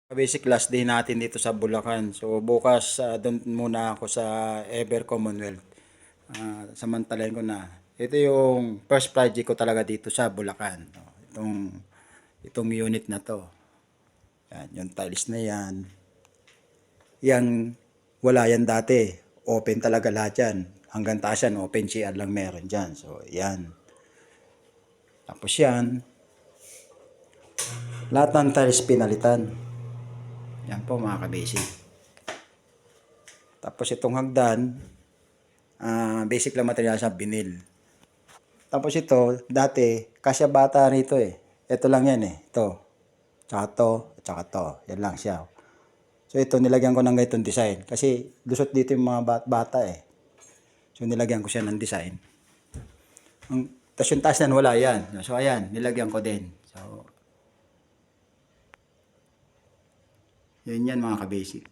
Basic last day natin dito sa Bulacan. So bukas doon muna ako sa Ever Commonwealth. Samantalahin ko na. Ito yung first project ko talaga dito sa Bulacan. Itong unit na to. Yan, yung tiles na yan. Yang wala yan dati. Open talaga lahat yan. Hanggang taas yan, open CR lang meron dyan. So yan. Tapos yan. Lahat ng tiles pinalitan. Yan po mga ka-basic. Tapos itong hagdan, basic lang material sa vinyl. Tapos ito, dati, kasya bata rito eh. Ito lang yan eh. Ito. Tsaka to, tsaka to. Yan lang siya. So ito, nilagyan ko ng ganitong design. Kasi lusot dito yung mga bata eh. So nilagyan ko siya ng design. Tapos yung taas na wala yan. So ayan, nilagyan ko din. So, yun yan mga ka-basic.